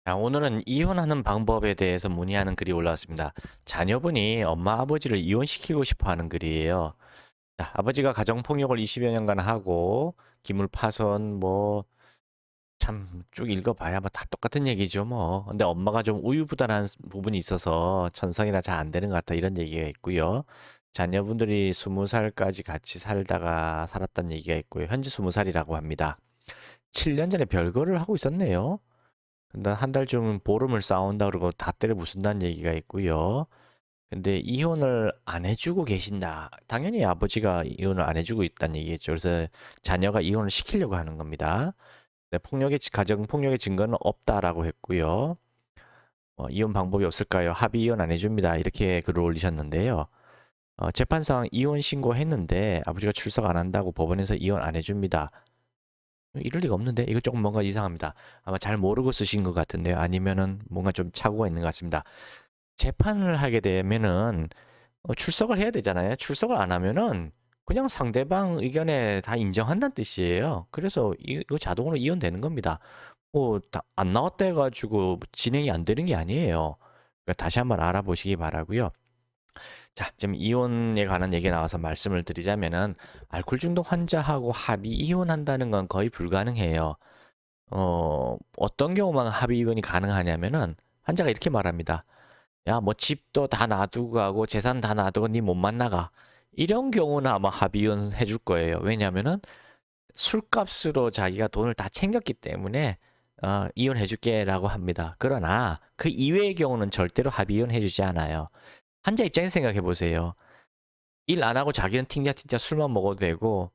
자, 오늘은 이혼하는 방법에 대해서 문의하는 글이 올라왔습니다. 자녀분이 엄마 아버지를 이혼시키고 싶어 하는 글이에요. 자, 아버지가 가정폭력을 20여 년간 하고 기물파손 뭐 참 쭉 읽어봐야 뭐 다 똑같은 얘기죠 뭐. 근데 엄마가 좀 우유부단한 부분이 있어서 천성이라 잘 안 되는 것 같다 이런 얘기가 있고요. 자녀분들이 20살까지 같이 살았다는 얘기가 있고요. 현재 20살이라고 합니다. 7년 전에 별거를 하고 있었네요. 근데 한 달 중 보름을 싸운다 그러고 다 때려 부순다는 얘기가 있고요. 근데 이혼을 안 해주고 계신다. 당연히 아버지가 이혼을 안 해주고 있다는 얘기겠죠. 그래서 자녀가 이혼을 시키려고 하는 겁니다. 네, 가정 폭력의 증거는 없다라고 했고요. 이혼 방법이 없을까요? 합의 이혼 안 해줍니다. 이렇게 글을 올리셨는데요. 재판상 이혼 신고했는데 아버지가 출석 안 한다고 법원에서 이혼 안 해줍니다. 이럴 리가 없는데 이거 조금 뭔가 이상합니다. 아마 잘 모르고 쓰신 것 같은데요. 아니면은 뭔가 좀 착오가 있는 것 같습니다. 재판을 하게 되면은 출석을 해야 되잖아요. 출석을 안 하면은 그냥 상대방 의견에 다 인정한다는 뜻이에요. 그래서 이거 자동으로 이혼되는 겁니다. 뭐 안 나왔다 해가지고 진행이 안 되는 게 아니에요. 그러니까 다시 한번 알아보시기 바라고요. 자, 지금 이혼에 관한 얘기가 나와서 말씀을 드리자면은 알코올 중독 환자하고 합의 이혼한다는 건 거의 불가능해요. 어떤 경우만 합의 이혼이 가능하냐면은 환자가 이렇게 말합니다. 야, 뭐 집도 다 놔두고 가고 재산 다 놔두고 니 못 만나가. 이런 경우는 아마 합의 이혼 해줄 거예요. 왜냐면은 술값으로 자기가 돈을 다 챙겼기 때문에 이혼해줄게라고 합니다. 그러나 그 이외의 경우는 절대로 합의 이혼 해주지 않아요. 환자 입장에서 생각해 보세요. 일 안 하고 자기는 팅자팅자 술만 먹어도 되고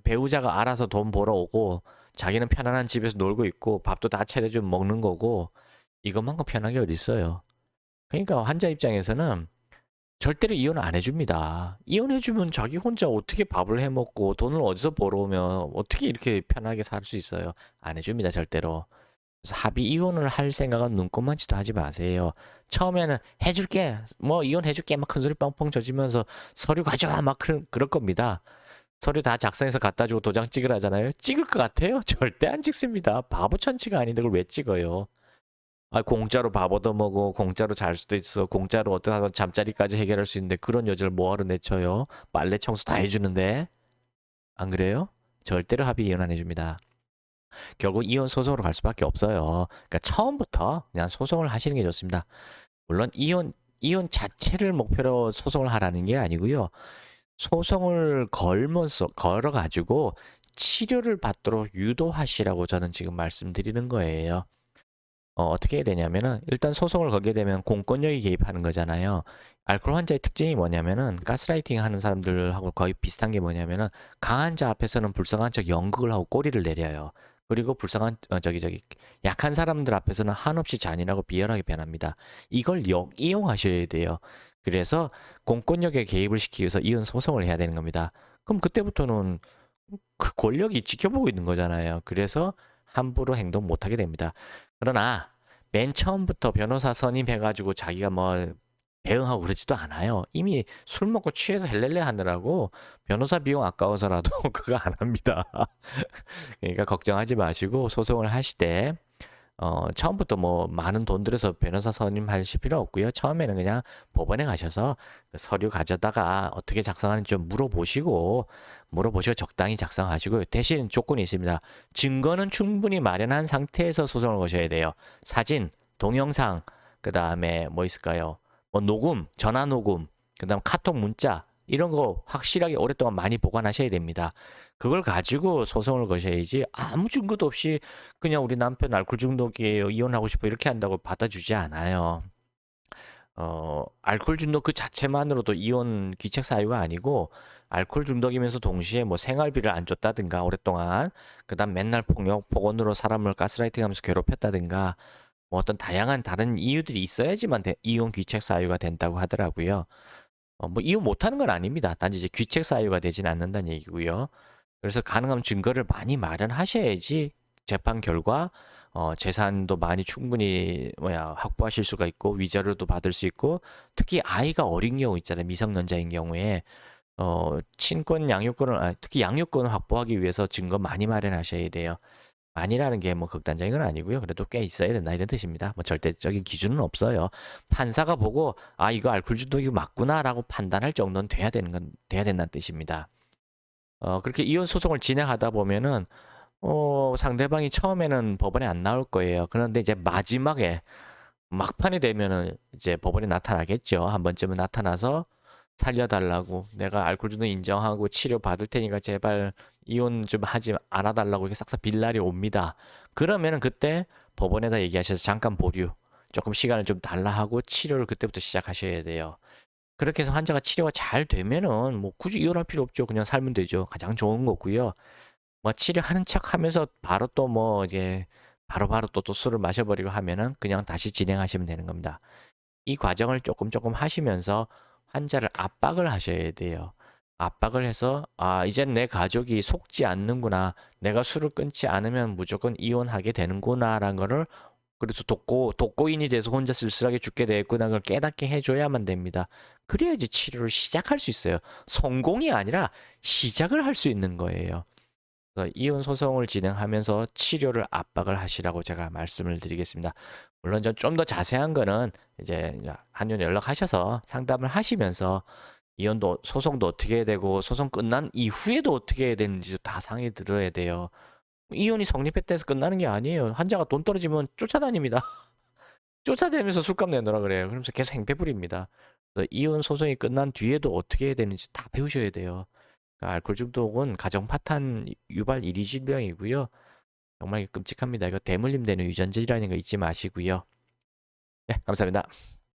배우자가 알아서 돈 벌어오고 자기는 편안한 집에서 놀고 있고 밥도 다 차려주면 먹는 거고 이것만큼 편한 게 어딨어요. 그러니까 환자 입장에서는 절대로 이혼 안 해줍니다. 이혼해주면 자기 혼자 어떻게 밥을 해먹고 돈을 어디서 벌어오면 어떻게 이렇게 편하게 살 수 있어요. 안 해줍니다, 절대로. 그래서 합의 이혼을 할 생각은 눈꼽만치도 하지 마세요. 처음에는 해줄게, 뭐 이혼해줄게 막 큰소리 뻥뻥 져주면서 서류 가져와 막 그럴 겁니다. 서류 다 작성해서 갖다 주고 도장 찍으라잖아요. 찍을 것 같아요? 절대 안 찍습니다. 바보 천치가 아닌데 그걸 왜 찍어요? 공짜로 밥 얻어먹어, 공짜로 잘 수도 있어, 공짜로 어떤 하건 잠자리까지 해결할 수 있는데 그런 여자를 뭐하러 내쳐요? 빨래 청소 다 해주는데. 안 그래요? 절대로 합의 이혼 안 해줍니다. 결국 이혼 소송으로 갈 수밖에 없어요. 그러니까 처음부터 그냥 소송을 하시는 게 좋습니다. 물론 이혼 자체를 목표로 소송을 하라는 게 아니고요. 소송을 걸어가지고 치료를 받도록 유도하시라고 저는 지금 말씀드리는 거예요. 어떻게 해야 되냐면은 일단 소송을 걸게 되면 공권력이 개입하는 거잖아요. 알코올 환자의 특징이 뭐냐면은 가스라이팅 하는 사람들하고 거의 비슷한 게 뭐냐면은 강한 자 앞에서는 불쌍한 척 연극을 하고 꼬리를 내려요. 그리고 불쌍한 약한 사람들 앞에서는 한없이 잔인하고 비열하게 변합니다. 이걸 이용하셔야 돼요. 그래서 공권력에 개입을 시키기 위해서 이혼 소송을 해야 되는 겁니다. 그럼 그때부터는 그 권력이 지켜보고 있는 거잖아요. 그래서 함부로 행동 못 하게 됩니다. 그러나 맨 처음부터 변호사 선임해가지고 자기가 뭐 대응하고 그러지도 않아요. 이미 술 먹고 취해서 헬렐레 하느라고 변호사 비용 아까워서라도 그거 안 합니다. 그러니까 걱정하지 마시고 소송을 하시되 처음부터 뭐 많은 돈 들여서 변호사 선임하실 필요 없고요. 처음에는 그냥 법원에 가셔서 그 서류 가져다가 어떻게 작성하는지 좀 물어보시고 적당히 작성하시고요. 대신 조건이 있습니다. 증거는 충분히 마련한 상태에서 소송을 거셔야 돼요. 사진, 동영상, 그 다음에 뭐 있을까요? 뭐 녹음, 전화 녹음, 그 다음 카톡 문자 이런 거 확실하게 오랫동안 많이 보관하셔야 됩니다. 그걸 가지고 소송을 거셔야지 아무 증거도 없이 그냥 우리 남편 알코올 중독이에요. 이혼하고 싶어 이렇게 한다고 받아주지 않아요. 알코올 중독 그 자체만으로도 이혼 귀책 사유가 아니고 알코올 중독이면서 동시에 뭐 생활비를 안 줬다든가 오랫동안 그다음 맨날 폭언으로 사람을 가스라이팅하면서 괴롭혔다든가 뭐 어떤 다양한 다른 이유들이 있어야지만 이혼 귀책 사유가 된다고 하더라고요. 뭐 이혼 못하는 건 아닙니다. 단지 이제 귀책 사유가 되진 않는다는 얘기고요. 그래서 가능한 증거를 많이 마련하셔야지 재판 결과 재산도 많이 충분히 확보하실 수가 있고 위자료도 받을 수 있고 특히 아이가 어린 경우 있잖아요. 미성년자인 경우에 친권 양육권을 특히 양육권을 확보하기 위해서 증거 많이 마련하셔야 돼요. 많이라는 게 뭐 극단적인 건 아니고요. 그래도 꽤 있어야 된다 이런 뜻입니다. 뭐 절대적인 기준은 없어요. 판사가 보고 아 이거 알코올 중독이 맞구나라고 판단할 정도는 돼야 된다는 뜻입니다. 그렇게 이혼 소송을 진행하다 보면은 상대방이 처음에는 법원에 안 나올 거예요. 그런데 이제 마지막에 막판이 되면은 이제 법원에 나타나겠죠. 한 번쯤은 나타나서 살려달라고 내가 알코올 중독 인정하고 치료 받을 테니까 제발 이혼 좀 하지 않아달라고 이렇게 싹싹 빌 날이 옵니다. 그러면은 그때 법원에다 얘기하셔서 잠깐 보류, 조금 시간을 좀 달라 하고 치료를 그때부터 시작하셔야 돼요. 그렇게 해서 환자가 치료가 잘 되면은 뭐 굳이 이혼할 필요 없죠. 그냥 살면 되죠. 가장 좋은 거고요. 뭐 치료하는 척 하면서 바로 또 뭐 이제 바로바로 또 술을 마셔버리고 하면은 그냥 다시 진행하시면 되는 겁니다. 이 과정을 조금 조금 하시면서 환자를 압박을 하셔야 돼요. 압박을 해서 아 이젠 내 가족이 속지 않는구나. 내가 술을 끊지 않으면 무조건 이혼하게 되는구나라는 거를 그래서 독고인이 돼서 혼자 쓸쓸하게 죽게 되겠구나 그걸 깨닫게 해줘야만 됩니다. 그래야지 치료를 시작할 수 있어요. 성공이 아니라 시작을 할 수 있는 거예요. 그래서 이혼 소송을 진행하면서 치료를 압박을 하시라고 제가 말씀을 드리겠습니다. 물론 좀 더 자세한 거는 이제 한의원 연락하셔서 상담을 하시면서 이혼도 소송도 어떻게 해야 되고 소송 끝난 이후에도 어떻게 해야 되는지 다 상의 들어야 돼요. 이혼이 성립했다 해서 끝나는 게 아니에요. 환자가 돈 떨어지면 쫓아다닙니다. 쫓아다니면서 술값 내놓으라 그래요. 그러면서 계속 행패 부립니다. 그래서 이혼 소송이 끝난 뒤에도 어떻게 해야 되는지 다 배우셔야 돼요. 그러니까 알코올 중독은 가정 파탄 유발 1위 질병이고요. 정말 끔찍합니다. 이거 대물림 되는 유전질이라는 거 잊지 마시고요. 네, 감사합니다.